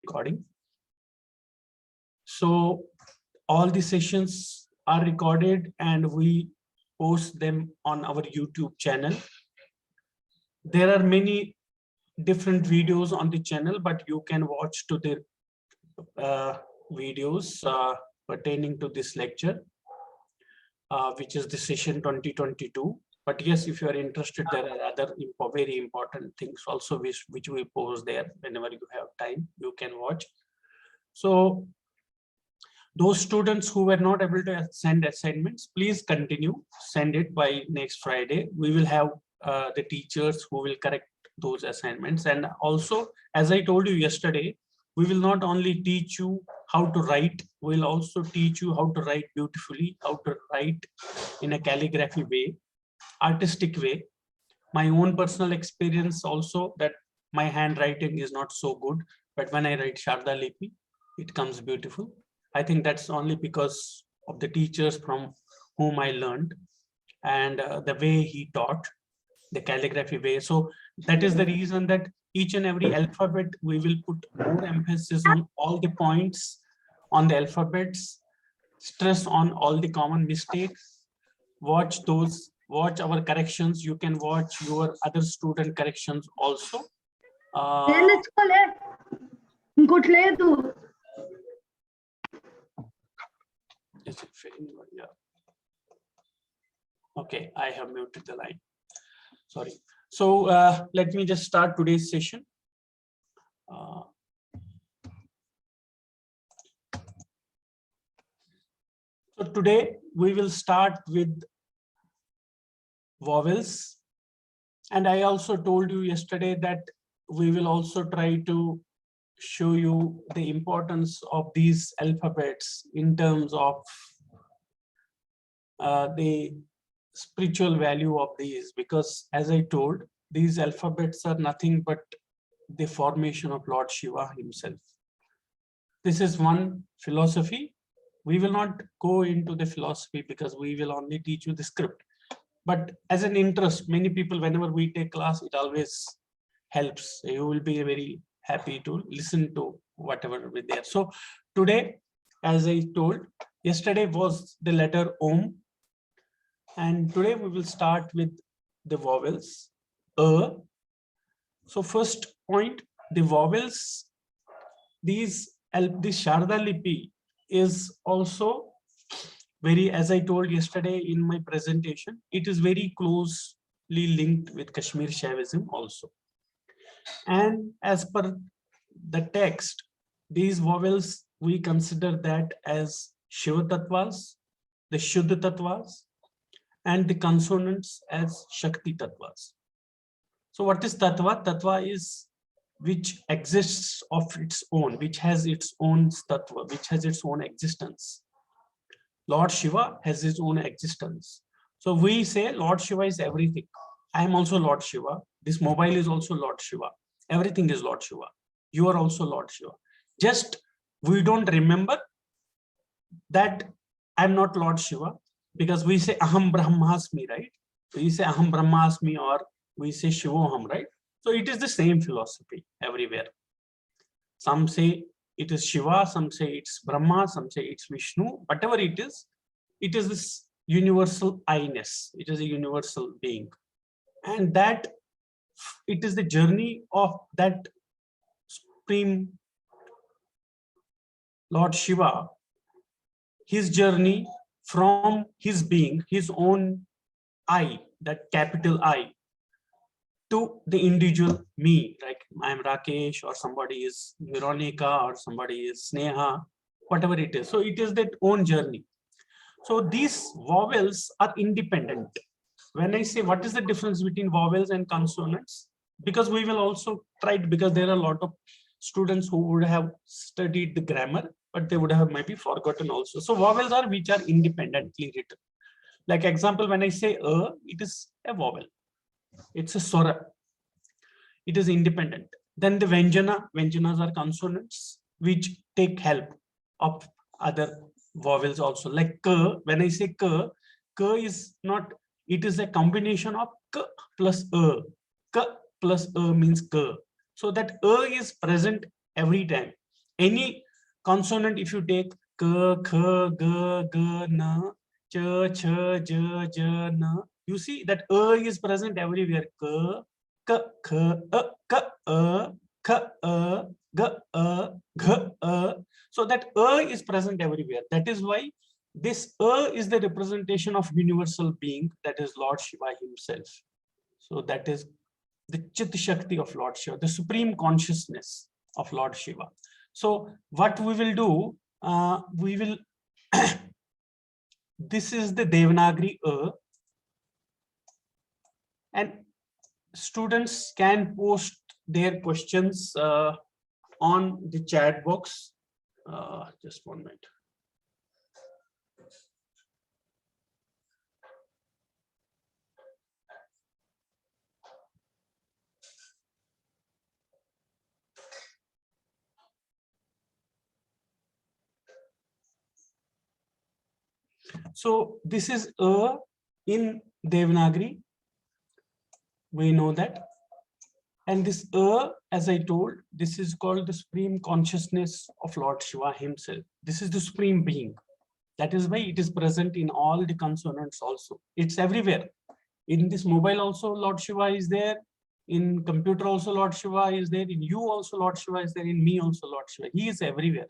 recording. So all the sessions are recorded and we post them on our YouTube channel. There are many different videos on the channel, but you can watch to the videos pertaining to this lecture, which is the session 2022. But yes, if you are interested, there are other very important things also which we post there. Whenever you have time, you can watch. So those students who were not able to send assignments, please continue, send it by next Friday. We will have the teachers who will correct those assignments. And also, as I told you yesterday, we will not only teach you how to write, we'll also teach you how to write beautifully, how to write in a calligraphy way, artistic way. My own personal experience also, that my handwriting is not so good, but when I write Sharda Lipi, it comes beautiful. I think that's only because of the teachers from whom I learned and the way he taught, the calligraphy way. So that is the reason that each and every alphabet, we will put more emphasis on all the points on the alphabets, stress on all the common mistakes, watch those, watch our corrections. You can watch your other student corrections also. Is it fitting? Yeah. Okay, I have muted the line. Sorry. So let me just start today's session. So today we will start with vowels. And I also told you yesterday that we will also try to show you the importance of these alphabets in terms of the spiritual value of these, because as I told, these alphabets are nothing but the formation of Lord Shiva himself. This is one philosophy. We will not go into the philosophy because we will only teach you the script. But as an interest, many people, whenever we take class, it always helps. You will be very happy to listen to whatever is there. So today, as I told, yesterday was the letter Om. And today we will start with the vowels. So first point, the vowels, this Sharda Lipi is also very, as I told yesterday in my presentation, it is very closely linked with Kashmir Shaivism also. And as per the text, these vowels, we consider that as Shiva Tattvas, the Shuddha Tattvas, and the consonants as Shakti Tattvas. So what is Tattva? Tattva is which exists of its own, which has its own Tattva, which has its own existence. Lord Shiva has his own existence. So we say Lord Shiva is everything. I am also Lord Shiva. This mobile is also Lord Shiva. Everything is Lord Shiva. You are also Lord Shiva. Just we don't remember that I'm not Lord Shiva because we say Aham Brahmasmi, right? We say Aham Brahmasmi or we say Shivoham, right? So it is the same philosophy everywhere. Some say it is Shiva, some say it's Brahma, some say it's Vishnu. Whatever it is this universal I-ness. It is a universal being. And that it is the journey of that supreme Lord Shiva, his journey from his being, his own I, that capital I, to the individual me, like I am Rakesh, or somebody is Veronica, or somebody is Sneha, whatever it is. So it is that own journey. So these vowels are independent. When I say what is the difference between vowels and consonants, because we will also try it, because there are a lot of students who would have studied the grammar, but they would have maybe forgotten also. So vowels are which are independently written. Like example, when I say it is a vowel. It's a swara. It is independent. Then the Vyanjanas are consonants which take help of other vowels also. Like K, when I say K is not, it is a combination of K plus A. K plus A means K. So that A is present every time. Any consonant, if you take k, kh, g, g, na, ch, ch, j, j, na, you see that is present everywhere. K, k, kh, k, k, g, gh. So that is present everywhere. That is why this is the representation of universal being, that is Lord Shiva himself. So that is the Chit Shakti of Lord Shiva, the supreme consciousness of Lord Shiva. So what we will do, we will, this is the Devanagari and students can post their questions on the chat box. Just 1 minute. So this is in Devanagari. We know that. And this as I told, this is called the supreme consciousness of Lord Shiva himself. This is the supreme being. That is why it is present in all the consonants also. It's everywhere. In this mobile also Lord Shiva is there. In computer also Lord Shiva is there. In you also Lord Shiva is there. In me also Lord Shiva. He is everywhere.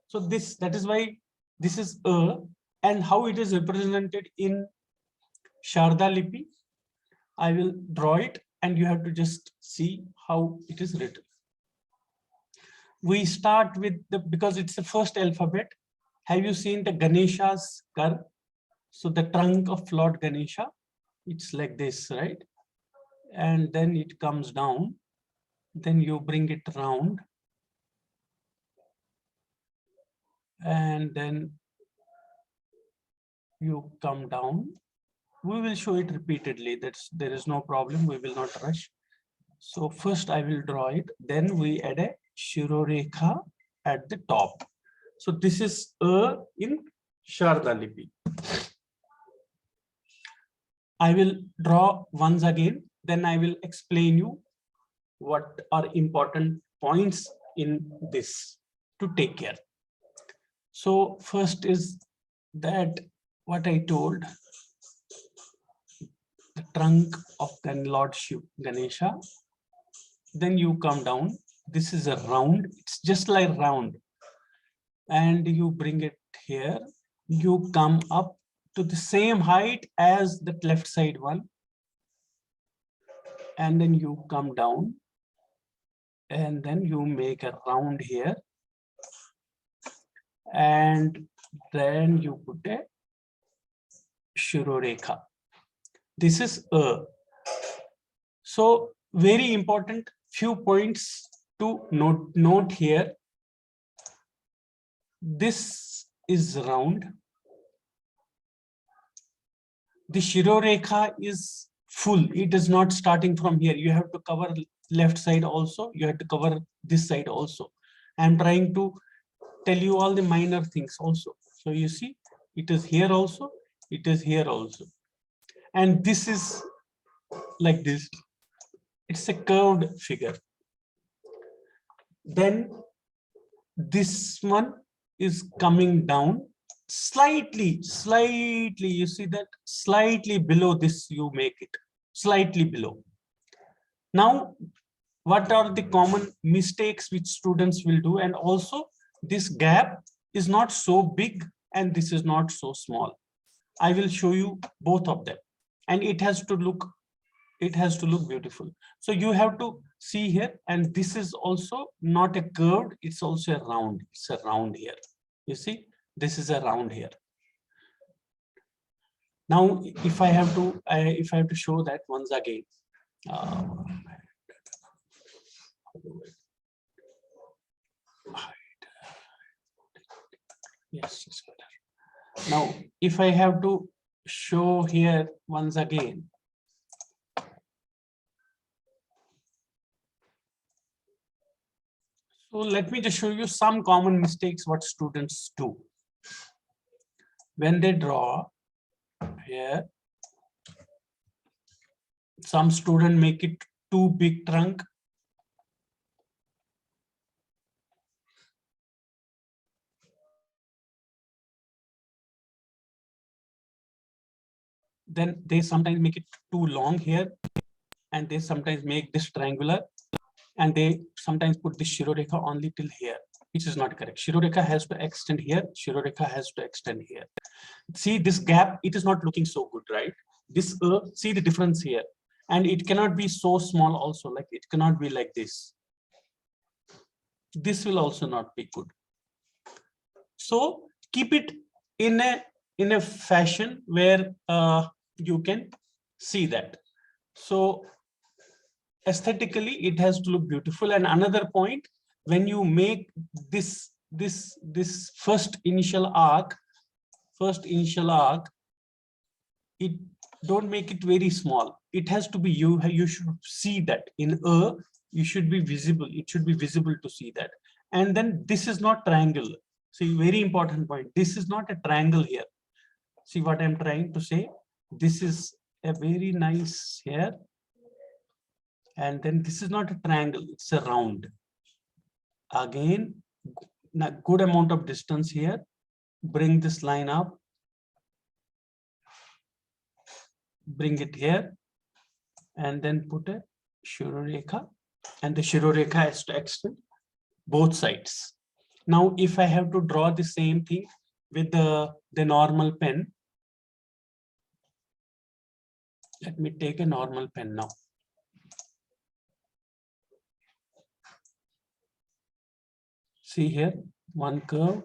So that is why this is and how it is represented in Sharda Lipi. I will draw it and you have to just see how it is written. We start with because it's the first alphabet. Have you seen the Ganesha's curve? So the trunk of Lord Ganesha, it's like this, right? And then it comes down. Then you bring it round. And then you come down. We will show it repeatedly. There is no problem. We will not rush. So first I will draw it. Then we add a Shirorekha at the top. So this is in Sharda Lipi. I will draw once again. Then I will explain you what are important points in this to take care. So first is that what I told, the trunk of Lord Shiva Ganesha. Then you come down. This is a round. It's just like round. And you bring it here. You come up to the same height as the left side one. And then you come down. And then you make a round here. And then you put a Shirorekha. This is a. So very important few points to note here. This is round. The Shirorekha is full. It is not starting from here. You have to cover left side also. You have to cover this side also. I'm trying to tell you all the minor things also. So you see, it is here also. It is here also. And this is like this. It's a curved figure. Then this one is coming down slightly, you see that slightly below this, you make it slightly below. Now, what are the common mistakes which students will do? And also this gap is not so big and this is not so small. I will show you both of them and it has to look beautiful. So you have to see here, and this is also not a curved, it's also a round. It's a round here. You see, this is a round here. Now, if I have to show that once again. Yes, it's better. Now, if I have to show here once again. So let me just show you some common mistakes what students do. When they draw here, some student make it too big trunk. then they sometimes make it too long here, and they sometimes make this triangular, and they sometimes put the Shirorekha only till here, which is not correct. Shirorekha has to extend here, Shirorekha has to extend here. See this gap, it is not looking so good, right? This, see the difference here. And it cannot be so small also, like it cannot be like this. This will also not be good. So keep it in a fashion where you can see that. So aesthetically it has to look beautiful. And another point, when you make this first initial arc, it don't make it very small. It has to be, you should see that in you should be visible, it should be visible to see that. And then this is not triangle. See, very important point, this is not a triangle here. See what I'm trying to say, this is a very nice here, and then this is not a triangle, it's a round. Again, a good amount of distance here, bring this line up, bring it here, and then put a Shirorekha, and the Shirorekha has to extend both sides. Now, if I have to draw the same thing with the normal pen, let me take a normal pen now. See here, one curve,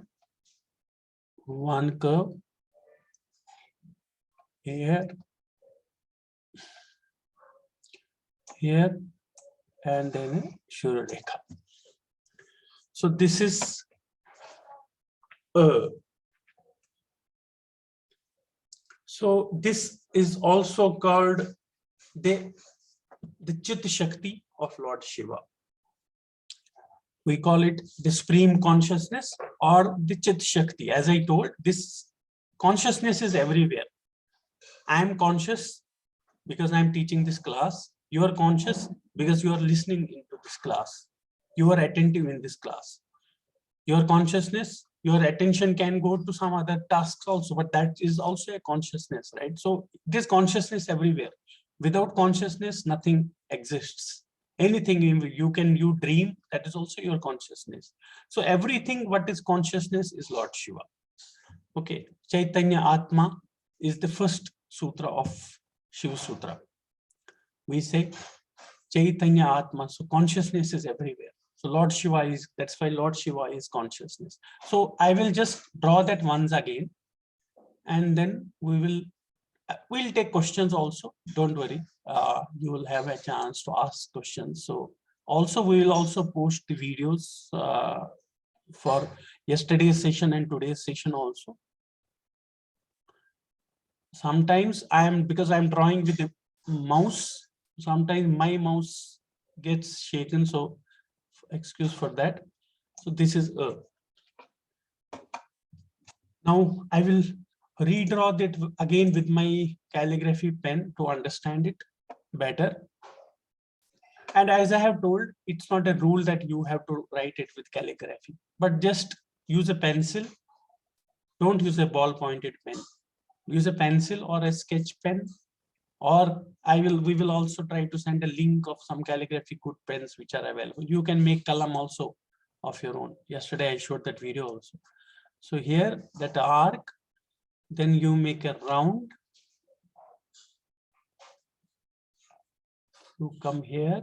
here, and then a Shirorekha. So this is so this is also called the Chit Shakti of Lord Shiva. We call it the Supreme Consciousness or the Chit Shakti. As I told, this consciousness is everywhere. I am conscious because I am teaching this class. You are conscious because you are listening into this class. You are attentive in this class. Your consciousness, your attention can go to some other tasks also, but that is also a consciousness, right? So this consciousness everywhere. Without consciousness, nothing exists. Anything you dream, that is also your consciousness. So everything what is consciousness is Lord Shiva. Okay, Chaitanya Atma is the first sutra of Shiva Sutra. We say Chaitanya Atma, so consciousness is everywhere. So Lord Shiva is, that's why Lord Shiva is consciousness. So I will just draw that once again, and then we'll take questions also. Don't worry, you will have a chance to ask questions. So also we will also post the videos for yesterday's session and today's session also. Sometimes because I'm drawing with the mouse, sometimes my mouse gets shaken, so excuse for that. So this is now I will redraw that again with my calligraphy pen to understand it better. And as I have told, it's not a rule that you have to write it with calligraphy, but just use a pencil. Don't use a ball pointed pen. Use a pencil or a sketch pen, or we will also try to send a link of some calligraphy good pens which are available. You can make kalam also of your own. Yesterday I showed that video also. So here, that arc, then you make a round. You come here.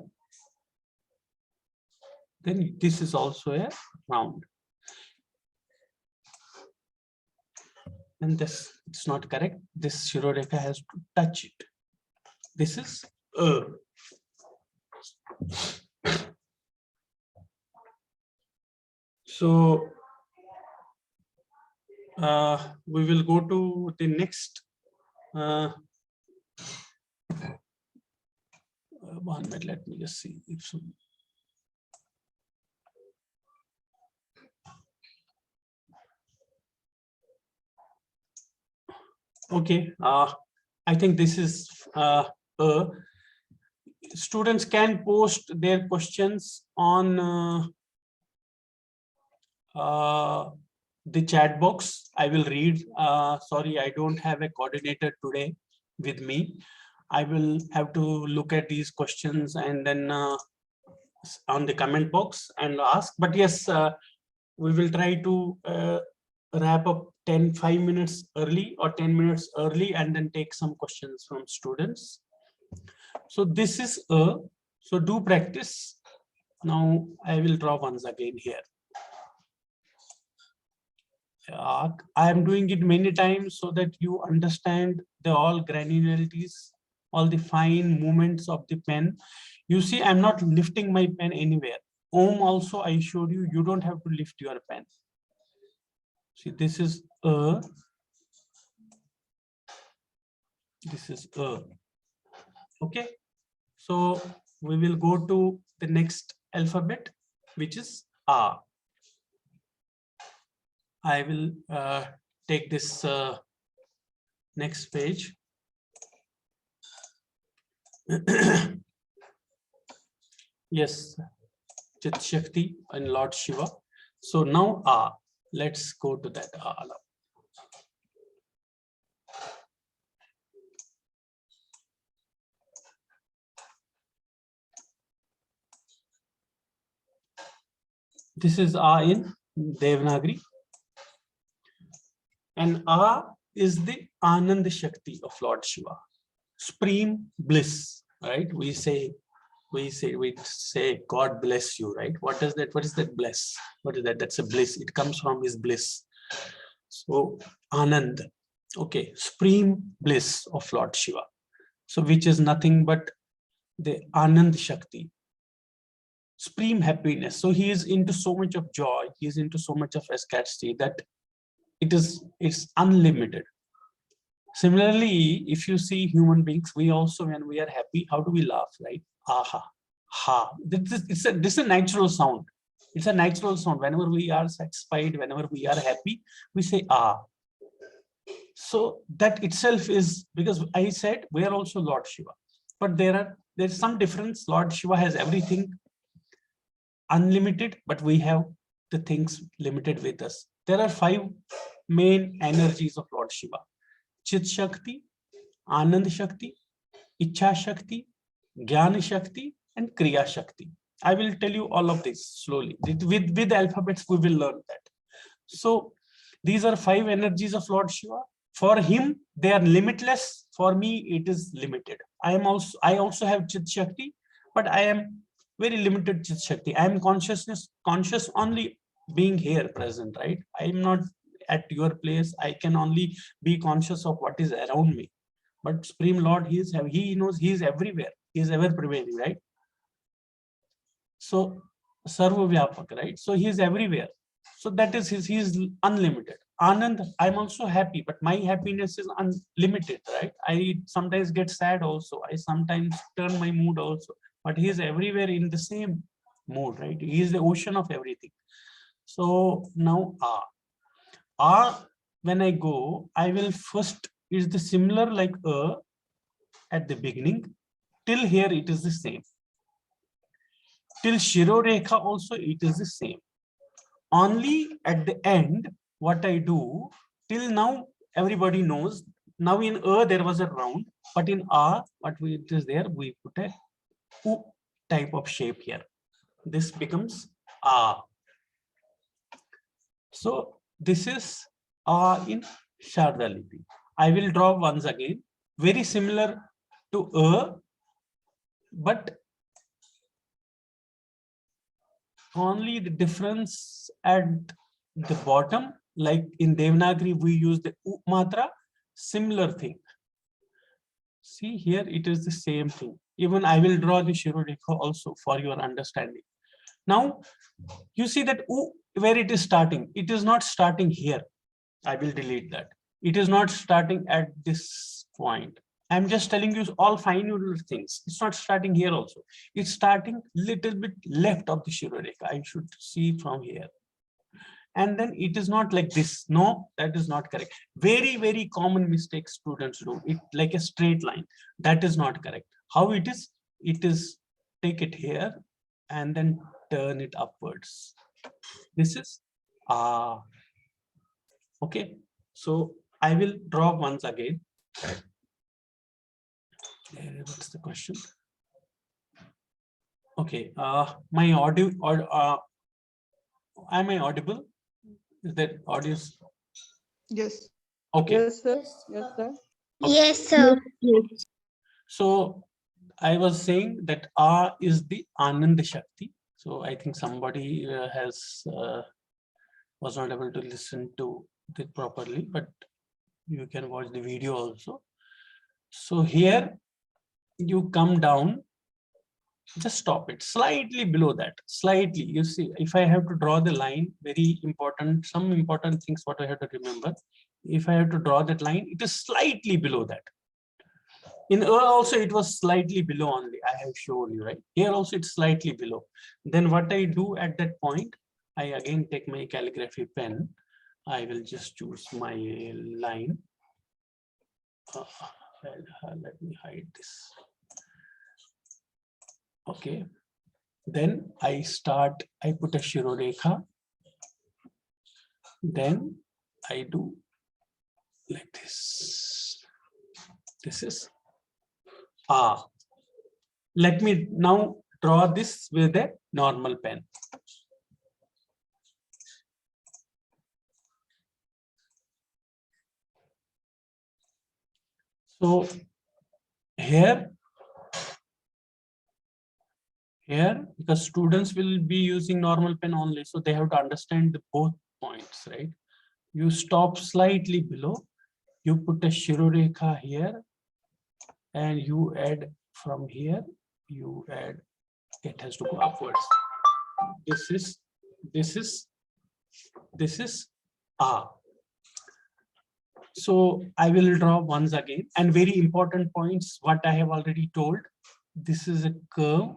Then this is also a round. And this, it's not correct. This Shirorekha has to touch it. This is so we will go to the next 1 minute. Let me just see if some. Okay, I think this is students can post their questions on the chat box. I will read. Sorry, I don't have a coordinator today. with me. I will have to look at these questions and then on the comment box and ask. But yes, we will try to wrap up 5 minutes early or 10 minutes early and then take some questions from students. So this is so do practice. Now I will draw once again here. I am doing it many times so that you understand the all granularities, all the fine movements of the pen. You see, I'm not lifting my pen anywhere. Om also I showed you, you don't have to lift your pen. See, this is a. This is a. Okay. So we will go to the next alphabet, which is A. I will take this next page. Yes, Chit Shakti and Lord Shiva. So now A. Let's go to that A. This is A in Devanagari. And A is the Anand Shakti of Lord Shiva. Supreme bliss, right? We say, God bless you, right? What is that? What is that bless? What is that? That's a bliss. It comes from his bliss. So Anand, okay, supreme bliss of Lord Shiva. So which is nothing but the Anand Shakti, supreme happiness. So he is into so much of joy. He is into so much of ecstasy that it's unlimited. Similarly, if you see human beings, we also, when we are happy, how do we laugh, right? Aha, ha. This is a natural sound. It's a natural sound. Whenever we are satisfied, whenever we are happy, we say ah. So that itself is, because I said we are also Lord Shiva, but there's some difference. Lord Shiva has everything unlimited, but we have the things limited with us. There are 5 main energies of Lord Shiva: Chit Shakti, Anand Shakti, Ichha Shakti, Jnana Shakti, and Kriya Shakti. I will tell you all of this slowly. With alphabets, we will learn that. So these are 5 energies of Lord Shiva. For him, they are limitless. For me, it is limited. I also have Chit Shakti, but I am very limited Chit Shakti. I am conscious only being here present, right? I am not at your place. I can only be conscious of what is around me. But Supreme Lord, he knows he is everywhere. He is ever prevailing, right? So Sarva Vyapak, right? So he is everywhere. So that is he is unlimited. Anand, I'm also happy, but my happiness is unlimited, right? I sometimes get sad also. I sometimes turn my mood also, but he is everywhere in the same mood, right? He is the ocean of everything. So now when I go, I will first, is the similar like at the beginning. Till here, it is the same. Till Shirorekha also, it is the same. Only at the end, what I do, till now, everybody knows. Now in there was a round, but in it is there, we put a U type of shape here. This becomes A. So this is A in Sharda Lipi. I will draw once again, very similar to but only the difference at the bottom, like in Devanagari, we use the U matra, similar thing. See here, it is the same thing. Even I will draw the Shirodekha also for your understanding. Now, you see that U, where it is starting, it is not starting here. I will delete that. It is not starting at this point. I'm just telling you all fine things. It's not starting here also. It's starting little bit left of the Shirodekha. I should see from here. And then it is not like this. No, that is not correct. Very, very common mistake students do. It like a straight line. That is not correct. How it is take it here and then turn it upwards. This is okay. So I will draw once again. What's the question? Okay, my audio, or am I audible? Is that audio? Yes. Okay. Yes, sir. Yes, sir. Yes, sir. So I was saying that A is the Anand Shakti. So I think somebody was not able to listen to it properly, but you can watch the video also. So here you come down, just stop it slightly below that, slightly. You see, if I have to draw the line, very important, some important things what I have to remember. If I have to draw that line, it is slightly below that. In also it was slightly below only, I have shown you, right? Here also it's slightly below. Then what I do at that point, I again take my calligraphy pen. I will just choose my line. Let me hide this. Okay. Then I put a Shirorekha. Then I do like this. This is A. Let me now draw this with a normal pen. So here, because students will be using normal pen only, so they have to understand the both points, right? You stop slightly below, you put a Shirorekha here, and you add from here, you add, it has to go upwards. This is A. So I will draw once again, and very important points, what I have already told. This is a curve,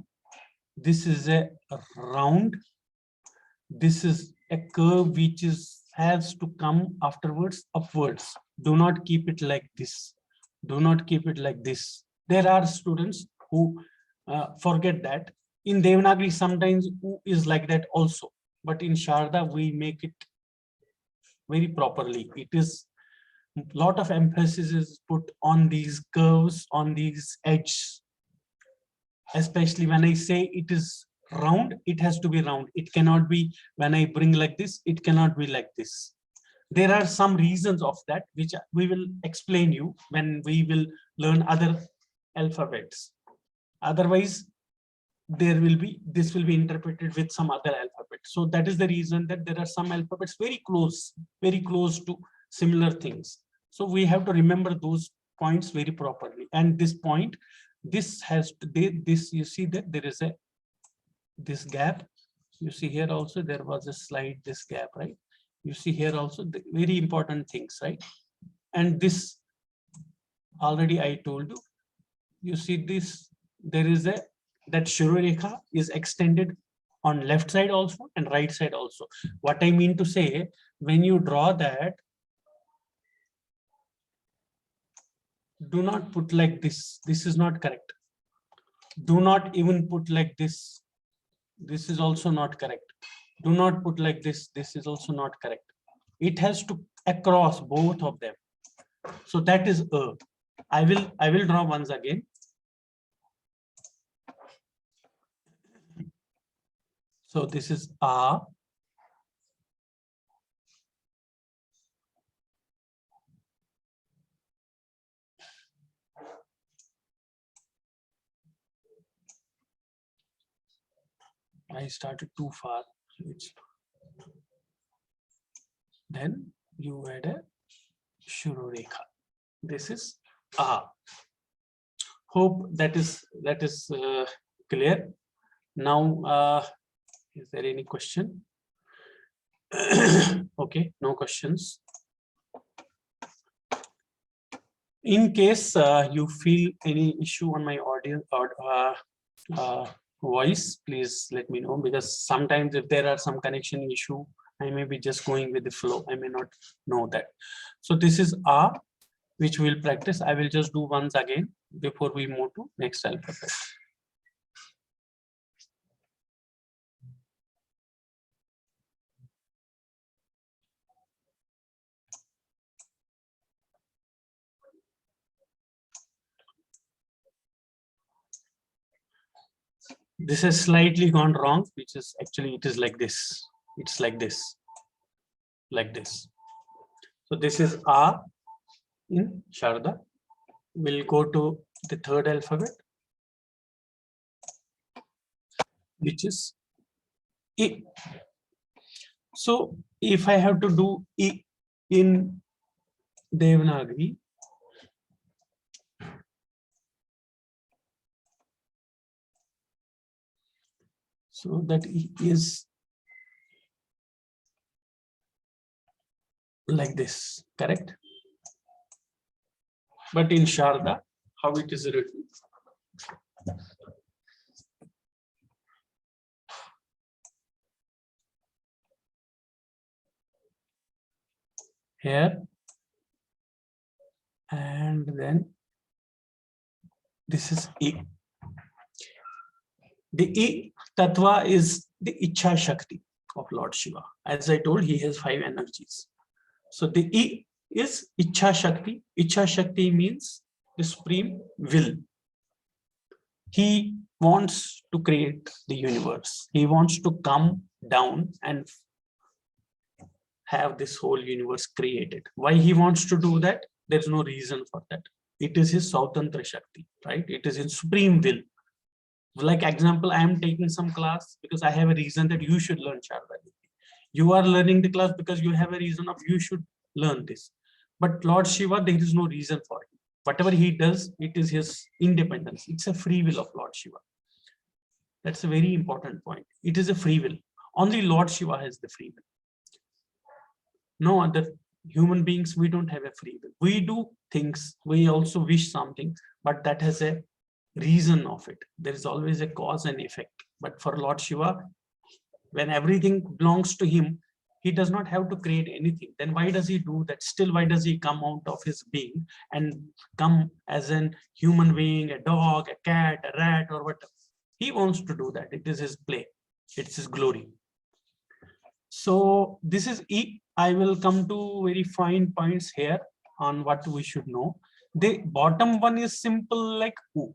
this is a round, this is a curve which has to come afterwards upwards. Do not keep it like this. Do not keep it like this. There are students who forget that. In Devanagari, sometimes is like that also. But in Sharda, we make it very properly. It is a lot of emphasis is put on these curves, on these edges. Especially when I say it is round, it has to be round. It cannot be, when I bring like this, it cannot be like this. There are some reasons of that, which we will explain you when we will learn other alphabets. Otherwise, this will be interpreted with some other alphabet. So that is the reason that there are some alphabets very close to similar things. So we have to remember those points very properly. And this point, this has to be this, you see that there is this gap. You see here also there was a slide, this gap, right? You see here also the very important things, right? And this already I told you. You see this, there is that Shirorekha is extended on left side also and right side also. What I mean to say, when you draw that, do not put like this. This is not correct. Do not even put like this. This is also not correct. Do not put like this. This is also not correct. It has to across both of them. So that is A. I will draw once again. So this is A. I started too far. Then you add a Shirorekha. This is A. Hope that is clear. Now, is there any question? Okay, no questions. In case you feel any issue on my audio or voice, please let me know, because sometimes if there are some connection issue, I may be just going with the flow. I may not know that. So this is A, which we will practice. I will just do once again before we move to next alphabet. This has slightly gone wrong, which is actually, it is like this. It's like this, like this. So this is A in Sharda. We'll go to the third alphabet, which is E. So if I have to do E in Devanagari, so that E is like this, correct? But in Sharda, how it is written? Here, and then this is E. The E Tattva is the Ichha Shakti of Lord Shiva. As I told, he has 5 energies. So the E is Ichha Shakti. Ichha Shakti means the supreme will. He wants to create the universe. He wants to come down and have this whole universe created. Why he wants to do that? There's no reason for that. It is his Sautantra Shakti, right? It is his supreme will. Like example, I am taking some class because I have a reason that you should learn Sharda. You are learning the class because you have a reason of you should learn this. But Lord Shiva, there is no reason for him. Whatever he does, it is his independence. It's a free will of Lord Shiva. That's a very important point. It is a free will. Only Lord Shiva has the free will. No other human beings, we don't have a free will. We do things, we also wish something, but that has a reason of it. There is always a cause and effect. But for Lord Shiva, when everything belongs to him, he does not have to create anything. Then why does he do that? Still, why does he come out of his being and come as an human being, a dog, a cat, a rat, or whatever? He wants to do that. It is his play. It's his glory. So this is E. I will come to very fine points here on what we should know. The bottom one is simple like U.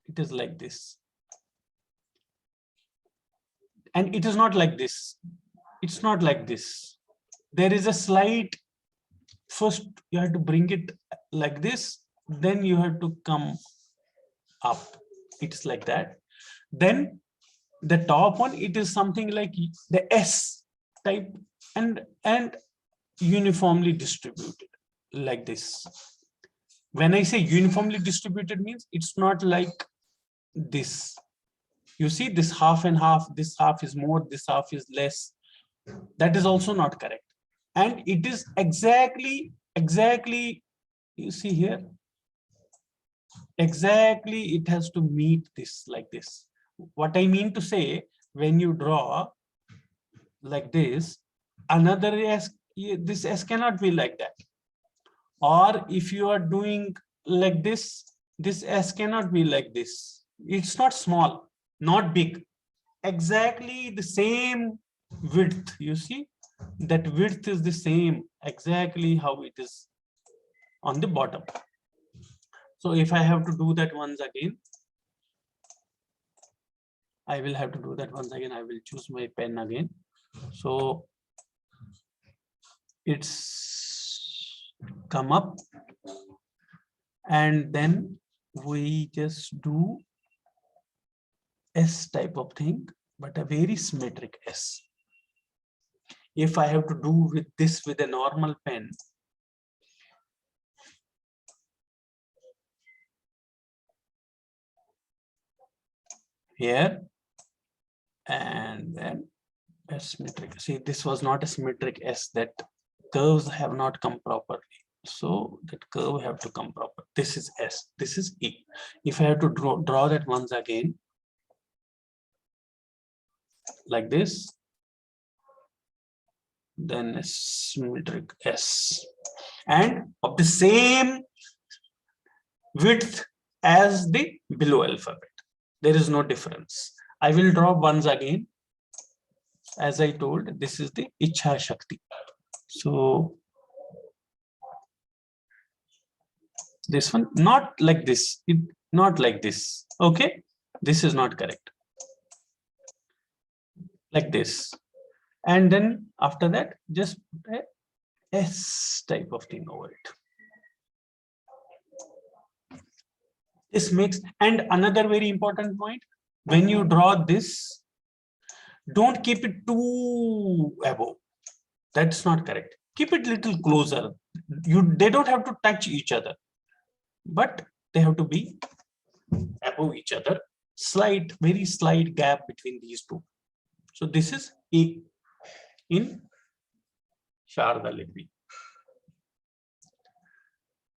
It is like this. And it is not like this. It's not like this. There is a slight, first you have to bring it like this, then you have to come up. It's like that. Then the top one, it is something like the S type and uniformly distributed like this. When I say uniformly distributed means it's not like this. You see this half and half, this half is more, this half is less. That is also not correct. And it is exactly, you see here, exactly it has to meet this like this. What I mean to say, when you draw like this, another S, this S cannot be like that. Or if you are doing like this S cannot be like this. It's not small, not big. Exactly the same width, you see, that width is the same, exactly how it is on the bottom. So if I have to do that once again, I will have to do that once again. I will choose my pen again. So it's come up and then we just do S type of thing, but a very symmetric S. If I have to do with this with a normal pen, here and then a symmetric. See, this was not a symmetric S, that curves have not come properly. So that curve have to come proper. This is S, this is E. If I have to draw that once again, like this, then a symmetric S. And of the same width as the below alphabet. There is no difference. I will draw once again. As I told, this is the Ichha Shakti. So this one, not like this, not like this. Okay. This is not correct. Like this. And then after that, just put a S type of thing over it. This makes, and another very important point, when you draw this, don't keep it too above. That's not correct. Keep it little closer. They don't have to touch each other, but they have to be above each other. Slight, very slight gap between these two. So this is E in Sharda Lipi.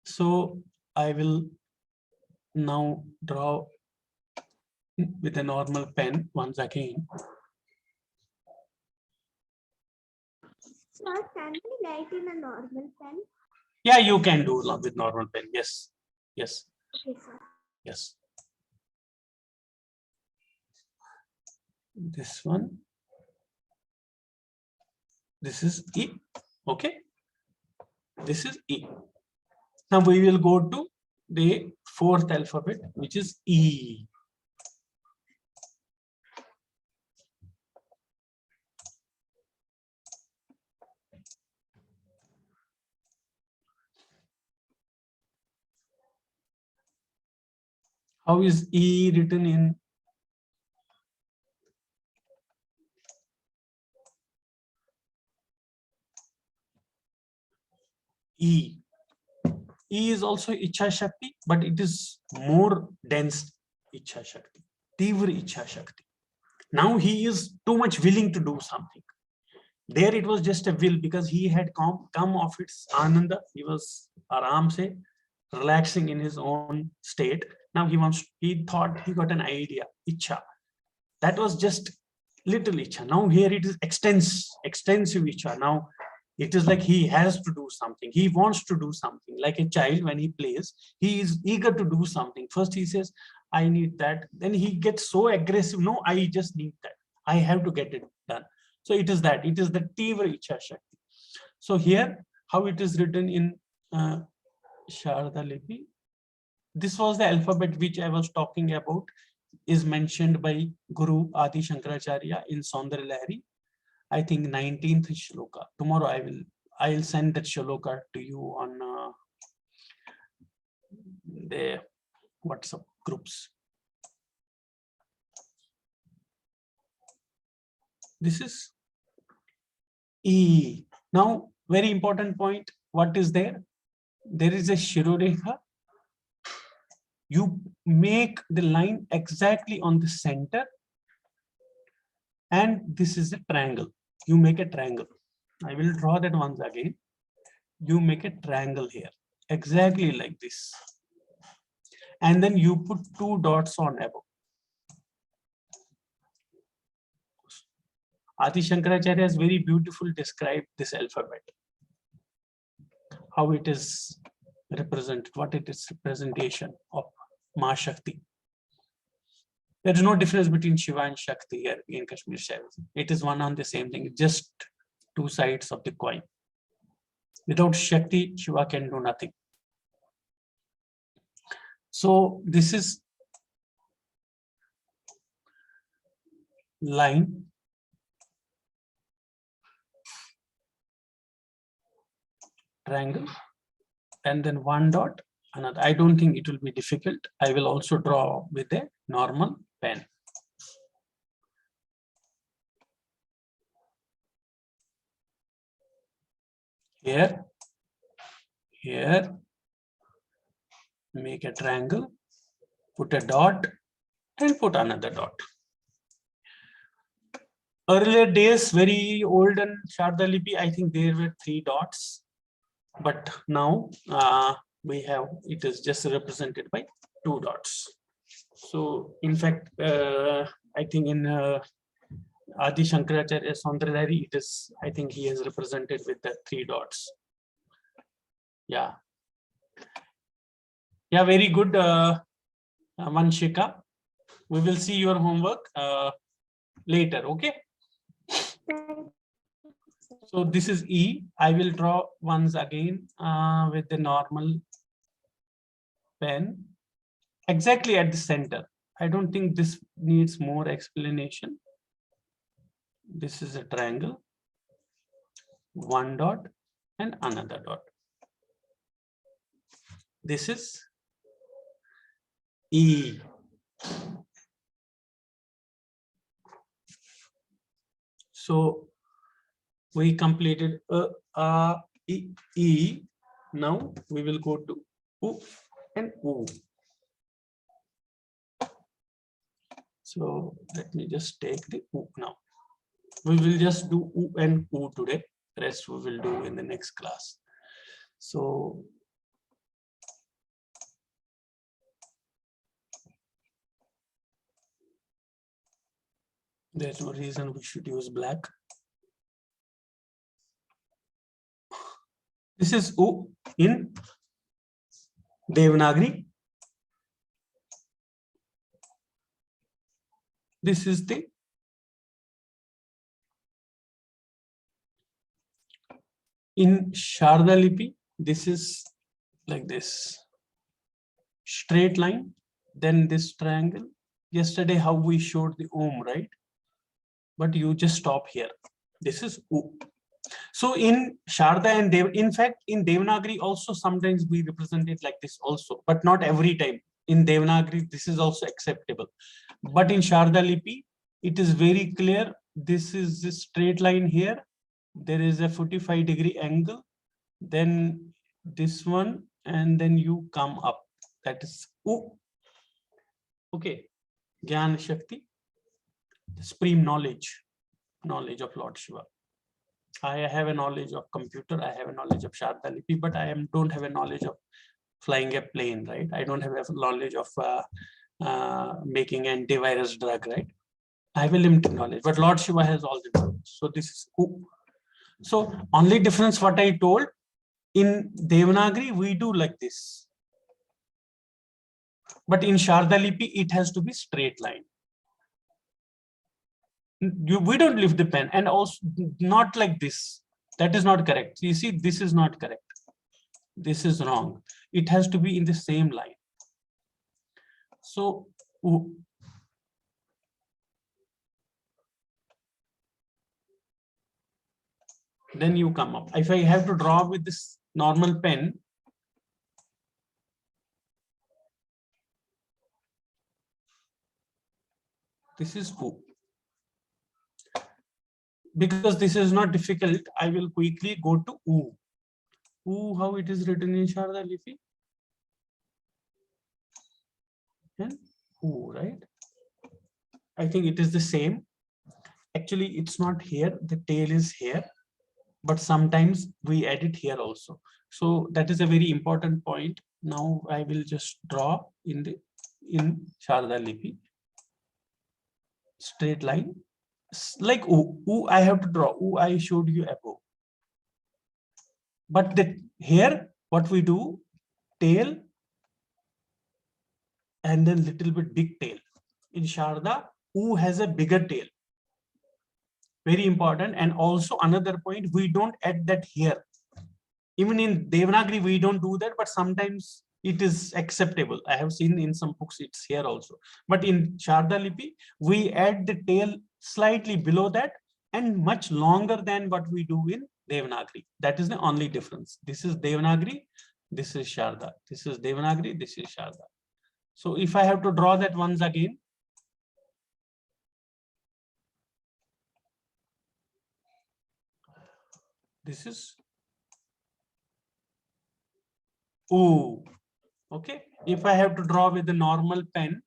So I will now draw with a normal pen once again. Sir, can we write in a normal pen? Yeah, you can do with normal pen. Yes. Yes. Okay, sir. Yes. This one. This is E. Okay. This is E. Now we will go to the fourth alphabet, which is E. How is E written in? E. E is also Ichha Shakti, but it is more dense Ichha Shakti. Tivra Ichha Shakti. Now he is too much willing to do something. There it was just a will because he had come of its ananda. He was aram se relaxing in his own state. Now he thought he got an idea, Ichha. That was just little Ichha. Now here it is extensive Ichha. Now it is like he has to do something. He wants to do something. Like a child when he plays, he is eager to do something. First he says, I need that. Then he gets so aggressive. No, I just need that. I have to get it done. So it is that. It is the Tivra Ichha Shakti. So here, how it is written in Sharda Lipi. This was the alphabet which I was talking about, is mentioned by Guru Adi Shankaracharya in Saundara Lahari. I think 19th shloka. Tomorrow I'll send that shloka to you on the WhatsApp groups. This is E. Now, very important point. What is there? There is a Shirorekha. You make the line exactly on the center. And this is a triangle. You make a triangle. I will draw that once again. You make a triangle here, exactly like this. And then you put 2 dots on above. Adi Shankaracharya has very beautifully described this alphabet. How it is represented, what it is representation of Ma Shakti. There is no difference between Shiva and Shakti here in Kashmir Shaivism. It is one on the same thing, just 2 sides of the coin. Without Shakti, Shiva can do nothing. So this is line. Triangle. And then 1 dot, another. I don't think it will be difficult. I will also draw with a normal pen. Here, make a triangle, put a dot, and put another dot. Earlier days, very olden Sharda Lipi, I think there were 3 dots, but now we have, it is just represented by 2 dots. So in fact, I think in Adi Shankaracharya Saundara Lahari, it is, I think he has represented with the 3 dots. Yeah. Yeah, very good, Vanshika. We will see your homework later, okay? So this is E. I will draw once again with the normal pen, exactly at the center. I don't think this needs more explanation. This is a triangle, one dot and another dot. This is E. So we completed E. Now we will go to U and U. So let me just take the U now. We will just do U and U today. Rest we will do in the next class. So there's no reason we should use black. This is U in Devanagari. This is the in Sharda Lipi. This is like this straight line, then this triangle. Yesterday, how we showed the right? But you just stop here. This is U. So in Sharda and Dev, in fact, in Devanagari also sometimes we represent it like this also, but not every time. In Devanagari, this is also acceptable. But in Sharda Lipi, it is very clear. This is the straight line here. There is a 45-degree angle. Then this one, and then you come up. That is U. Okay. Gyan Shakti. The supreme knowledge of Lord Shiva. I have a knowledge of computer, I have a knowledge of Sharda Lipi, but I don't have a knowledge of flying a plane, right? I don't have a knowledge of making antivirus drug, right? I have a limited knowledge, but Lord Shiva has all the knowledge. So this is U. So only difference what I told, in Devanagari, we do like this. But in Sharda Lipi, it has to be straight line. We don't lift the pen, and also not like this. That is not correct. You see, this is not correct. This is wrong. It has to be in the same line. So then you come up. If I have to draw with this normal pen, this is U. Because this is not difficult, I will quickly go to U. U, how it is written in Sharda Lipi? And U, right? I think it is the same. Actually, it's not here. The tail is here, but sometimes we add it here also. So that is a very important point. Now I will just draw in Sharda Lipi. Straight line. Like U, I have to draw. U, I showed you above. But here, what we do, tail, and then little bit big tail. In Sharda, U has a bigger tail. Very important. And also another point, we don't add that here. Even in Devanagari, we don't do that, but sometimes it is acceptable. I have seen in some books, it's here also. But in Sharda Lipi, we add the tail slightly below that and much longer than what we do in Devanagari. That is the only difference. This is Devanagari, this is Sharda. This is Devanagari, this is Sharda. So if I have to draw that once again, this is U. Okay. If I have to draw with the normal pen,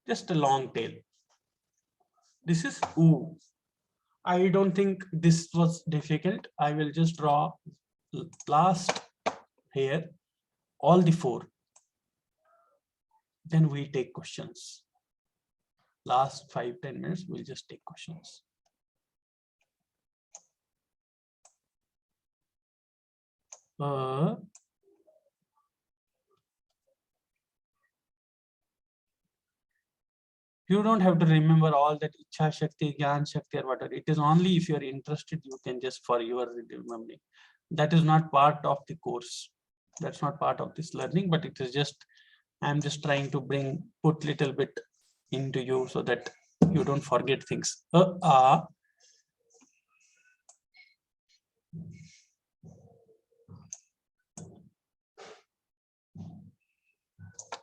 just a long tail. This is U. I don't think this was difficult. I will just draw last here, all the 4. Then we take questions. Last 5-10 minutes, we'll just take questions. You don't have to remember all that Ichha Shakti, Gyan Shakti or whatever. It is only if you're interested, you can just for your remembering. That is not part of the course. That's not part of this learning, but it is just, I'm just trying to put little bit into you so that you don't forget things.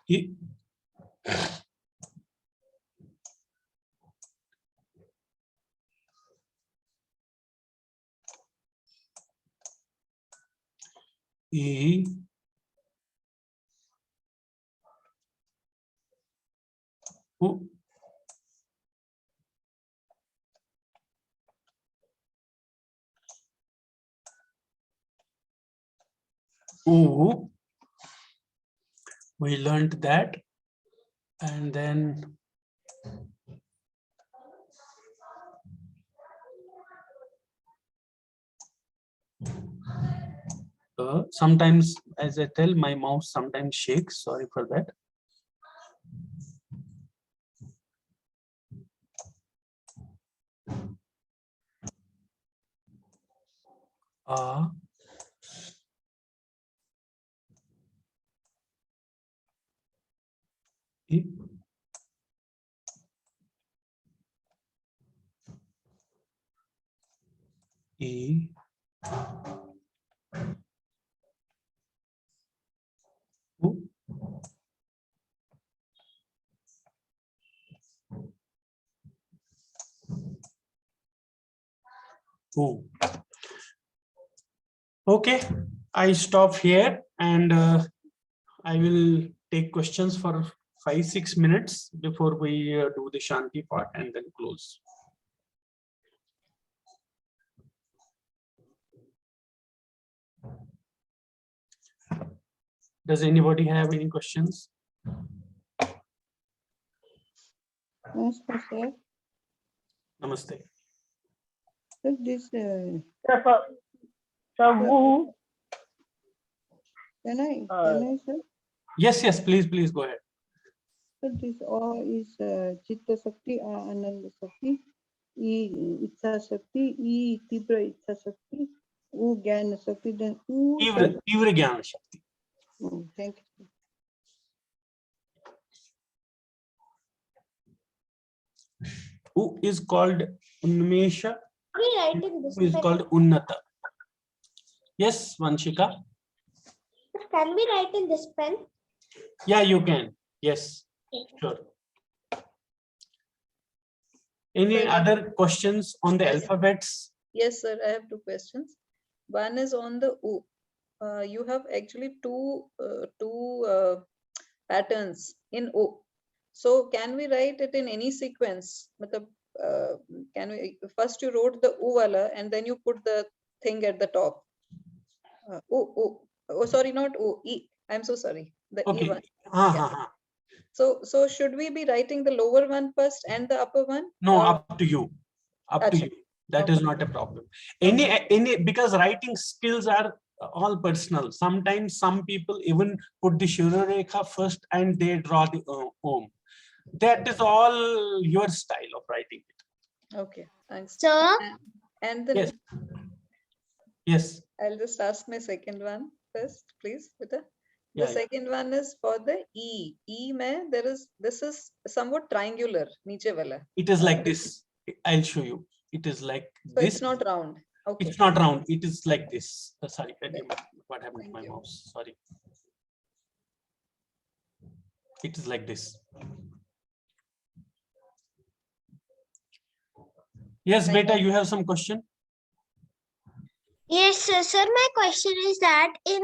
E. E. U. U. We learned that, and then sometimes, as I tell, my mouse sometimes shakes. Sorry for that. E. E. U. U. Okay, I stop here, and I will take questions for 5-6 minutes before we do the Shanti part and then close. Does anybody have any questions? Namaste, sir. Namaste. Sir, this, Wu, can I, sir? Yes, please go ahead. Sir, this O is Chitta Shakti, Ananda Shakti, E Ichha Shakti, E Tibra Ichha Shakti, U Jnana Shakti, then U. Tivra Jnana Shakti. Thank you, sir. Who is called Unmesha? We write in this Who is pen. called Unnata? Yes, Vanshika. Can we write in this pen? Yeah, you can. Yes, sure. Any Sir. other questions on the Yes. alphabets? yes, sir. I have two questions. One is on the U. You have actually two patterns in U. So can we write it in any sequence? Can we first you wrote the U wala and then you put the thing at the top. U. Oh, sorry, not U. E. I'm so sorry. The E Okay. one. Yeah. So should we be writing the lower one first and the upper one? No, Or- up to you. Up to Acha. you. That is not a problem. Any because writing skills are all personal. Sometimes some people even put the Shurarekha first and they draw the Om. That is all your style of writing it. Okay, thanks. Sir, And then Yes. Yes. I'll just ask my second one first, please. The Yeah, second one is for the E. E mein this is somewhat triangular, niche wala. It is like this. I'll show you. It is like So this. it's not round. Okay. It's not round. It is like this. Sorry, what happened to Thank my you. mouse? Sorry. It is like this. Yes, Thank beta, you have some question? yes, sir. My question is that in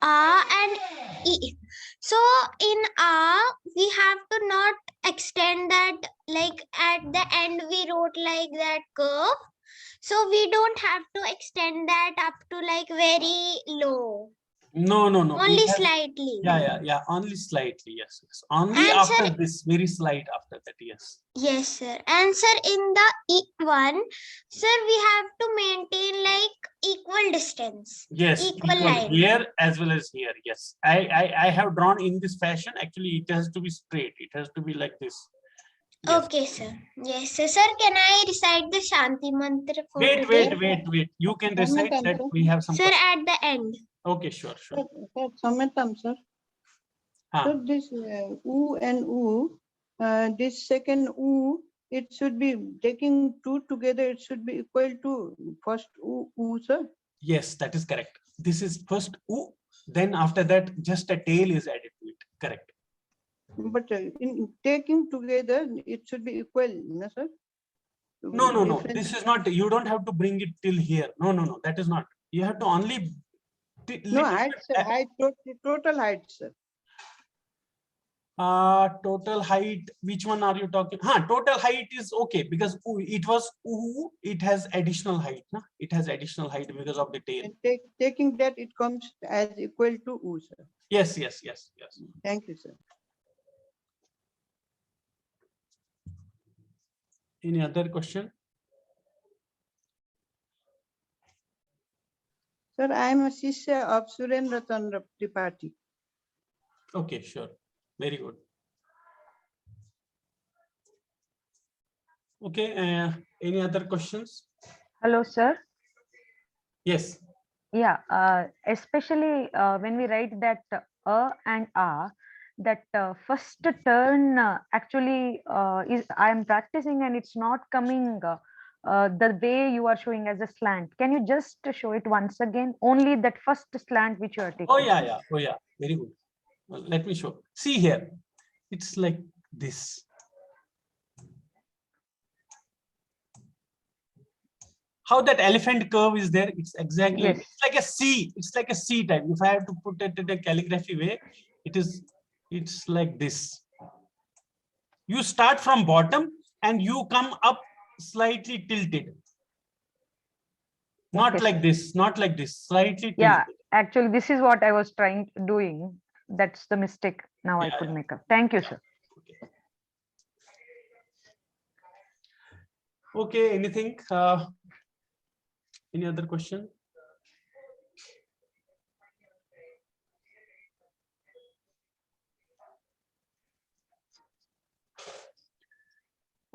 A and E. So in A, we have to not extend that, like at the end we wrote like that curve. So we don't have to extend that up to like very low, No. only It has- slightly. Yeah. Only slightly. Yes. Only And after sir- this, very slight after that. Yes. Yes, sir. And sir, in the E1, sir, we have to maintain like equal distance. Yes. Equal Equal line. here as well as here. Yes. I have drawn in this fashion. Actually, it has to be straight. It has to be like this. Yes. Okay, sir. Yes, sir. Sir, can I recite the Shanti mantra for Wait, today? wait. You can One minute, recite that sir. we have some Sir, questions. at the end. Okay, sure. Sir, Sametam, sir. Ah, So this oo and oo, this second oo, it should be taking two together. It should be equal to first oo, sir. yes, that is correct. This is first oo, then after that just a tail is added to it. Correct. But in taking together, it should be equal, no, sir? No. Different- This is not, you don't have to bring it till here. No, that is not. You have to only. No, height, sir. Height, total height, sir. Total height, which one are you talking? Total height is okay because it was oo, it has additional height. Na? It has additional height because of the tail. And taking that, it comes as equal to oo, sir. Yes. Thank you, sir. Any other question? Sir, I am a Shishya of Surendra Chandra Tripathi. Okay, sure. Very good. Okay, any other questions? Hello, sir. Yes. Yeah, especially when we write that and that first turn actually is I am practicing and it's not coming the way you are showing as a slant. Can you just show it once again? Only that first slant which you are taking. Oh yeah. Very good. Well, let me show. See here. It's like this. How that elephant curve is there? It's exactly. Yes. It's like a C. It's like a C type. If I have to put it in a calligraphy way, it's like this. You start from bottom and you come up slightly tilted. Not Okay, like sir. this. Not like this. Slightly tilted. Yeah, actually, this is what I was trying doing. That's the mistake now I Yeah, could yeah. make up. Thank you, sir. Okay. Anything? Any other question?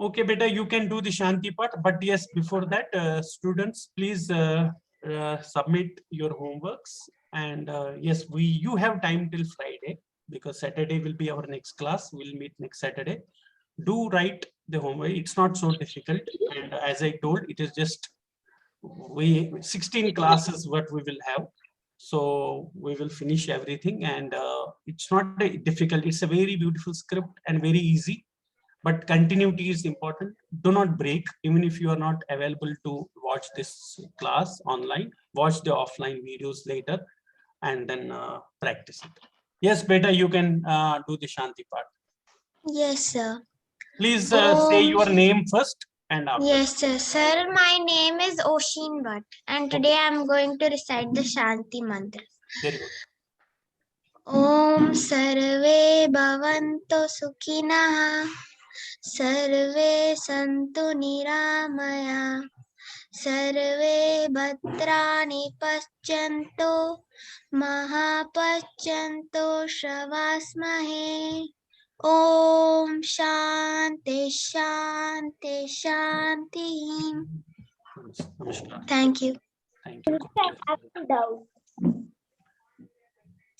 Okay, beta, you can do the Shanti part, but yes, before that, students, please submit your homeworks. And yes, you have time till Friday because Saturday will be our next class. We'll meet next Saturday. Do write the homework. It's not so difficult. And as I told, it is just 16 classes what we will have. So we will finish everything and it's not difficult. It's a very beautiful script and very easy. But continuity is important. Do not break, even if you are not available to watch this class online, watch the offline videos later and then practice it. Yes, beta, you can do the Shanti part. Yes, sir. Please say your name first and after. Yes, sir. Sir, my name is Oshin Bhatt, and today I am going to recite the Shanti mantra. Very good. Om Sarve Bhavanto Sukhinah Sarve Santu Niramaya Sarve Bhadrani Paschyanto Mahapachyanto Shavasmahe Om Shanti Shanti Shanti. Namaskar. Thank you. Thank you.